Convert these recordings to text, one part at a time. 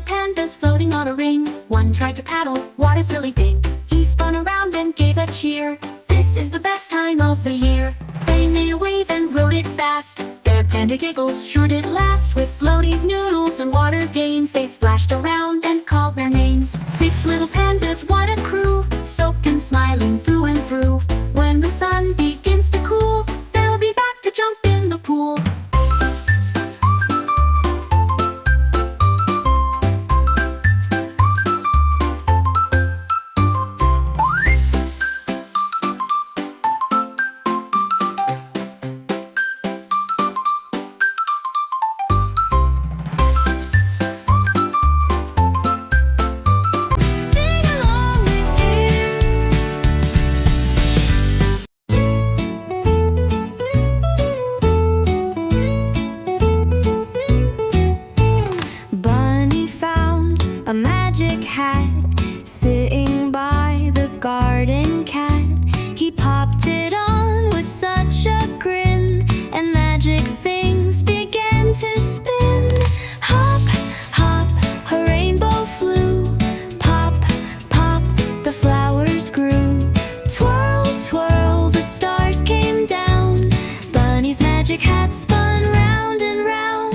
little pandas floating on a ring. One tried to paddle, what a silly thing. He spun around and gave a cheer. This is the best time of the year. They made a wave and rode it fast. Their panda giggles sure did last. With floaties, noodles, and water games, they splashed around and called their names. 6 little pandas, what a crew, soaked and smiling through and through. When the sun begins to cool, they'll be back to jump in the pool. A magic hat sitting by the garden cat. He popped it on with such a grin, and magic things began to spin. Hop, hop, a rainbow flew. Pop, pop, the flowers grew. Twirl, twirl, the stars came down. Bunny's magic hat spun round and round.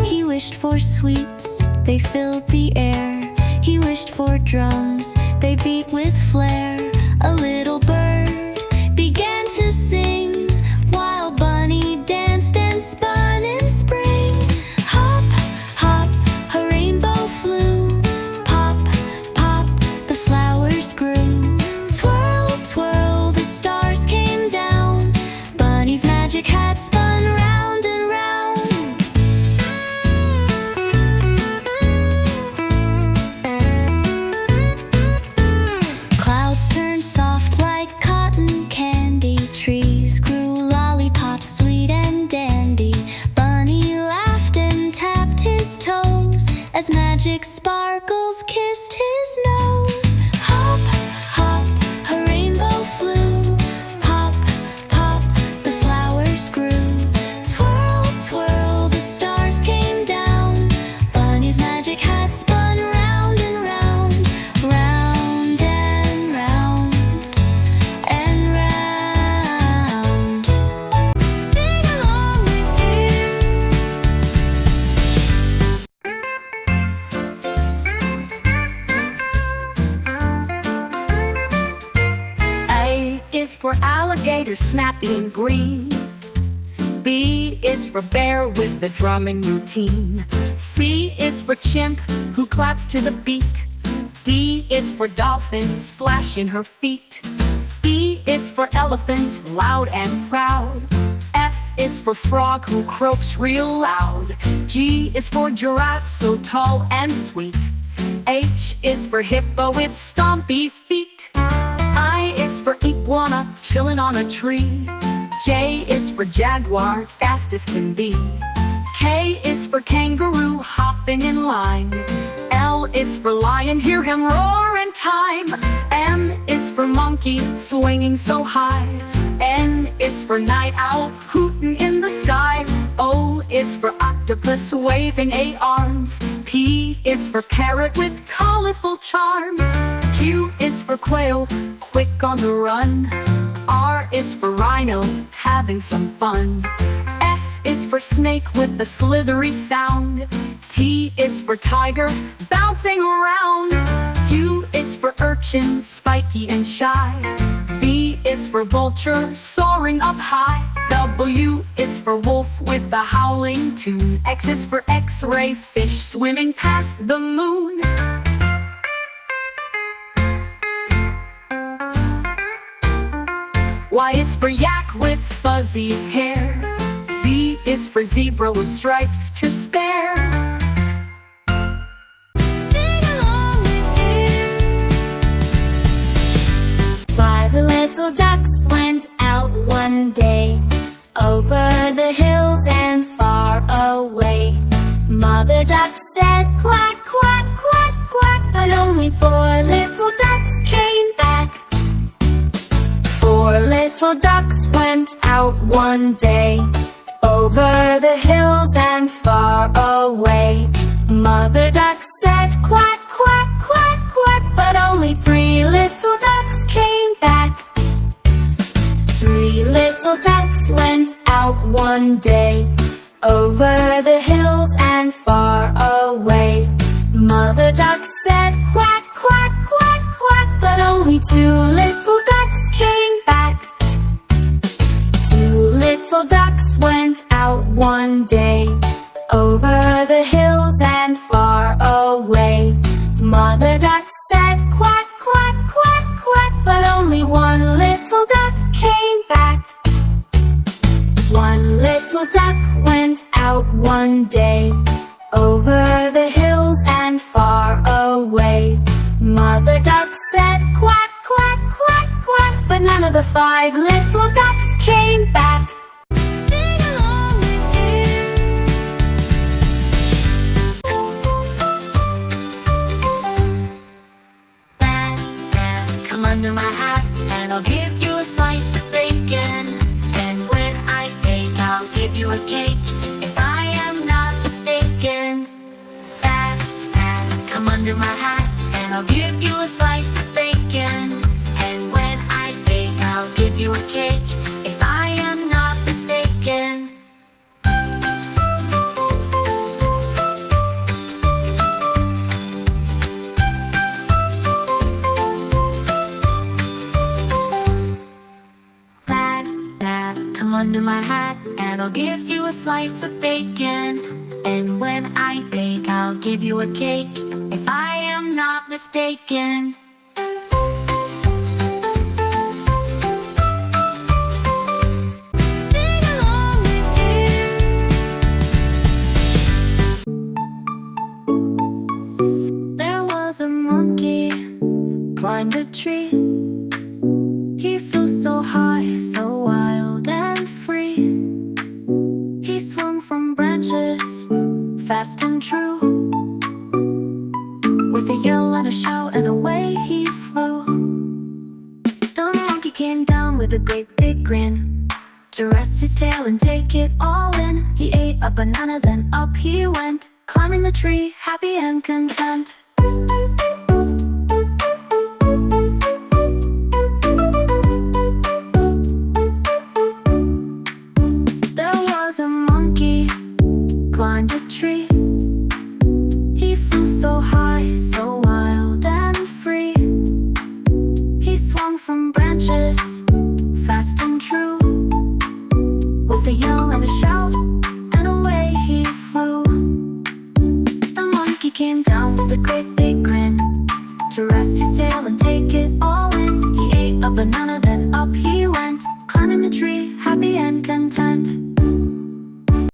He wished for sweets, they filled the air. He wished for drums, they beat with flair. A little bird began to sing, while Bunny danced and spun in spring. Hop, hop, a rainbow flew. Pop, pop, the flowers grew. Twirl, twirl, the stars came down. Bunny's magic hat spun round and round. As magic sparkles kissed his nose. Hop, hop, a rainbow flew. Pop, pop, the flowers grew. Twirl, twirl, the stars came down. Bunny's magic hat spun round and round. Round and round and round. Sing along with kids. Is for alligator snappy and green. B is for bear with the drumming routine. C is for chimp who claps to the beat. D is for dolphin splashing her feet. E is for elephant loud and proud. F is for frog who croaks real loud. G is for giraffe so tall and sweet. H is for hippo with stompy feet. I is for iguana chillin' on a tree. J is for jaguar fast as can be. K is for kangaroo hopping in line. L is for lion, hear him roar in time. M is for monkey swinging so high. N is for night owl hooting in the sky. O is for octopus waving 8 arms. P is for parrot with colorful charms. Q is for quail quick on the run. R is for rhino having some fun. S is for snake with a slithery sound. T is for tiger bouncing around. U is for urchin spiky and shy. V is for vulture soaring up high. W is for wolf with a howling tune. X is for x-ray fish swimming past the moon. Y is for yak with fuzzy hair. Z is for zebra with stripes to spare. Sing along with kids. 5 little ducks went out one day, over the hills and far away. Mother duck said quack, quack, quack, quack, but only 4 little ducks came back. 4 little ducks went out one day, over the hills and far far away. Mother duck said quack, quack, quack, quack, but only 3 little ducks came back. 3 little ducks went out one day, over the hills and far away. Mother duck said quack, quack, quack, quack, but only 2 little ducks came back. 2 little ducks went out one day, over the hills and far away. Mother duck said quack, quack, quack, quack, but only 1 little duck came back. 1 little duck went out one day, over the hills and far away. Mother duck said quack, quack, quack, quack, but none of the 5 little ducks came back. Sing along with it. Dad, Dad, come under my hat, and I'll give you a slice of bacon. And when I bake, I'll give you a cake, if I am not mistaken. Dad, Dad, come under my hat, and I'll give you a slice of bacon. And when I bake, I'll give you a cake, if I am not mistaken. Dad, Dad, come under my hat, and I'll give you a slice of bacon. And when I bake, I'll give you a cake, if I am not mistaken. Sing along with it. There was a monkey, climbed a tree. He flew so high, so wild and free. He swung from branches, fast and true. With a yell and a shout, and away he flew. The monkey came down with a great big grin, to rest his tail and take it all in. He ate a banana, then up he went, climbing the tree, happy and content. There was a monkey, climbed a tree. He flew so high, so wild and free. He swung from branches, fast and true. With a yell and a shout, and away he flew. The monkey came down with a great big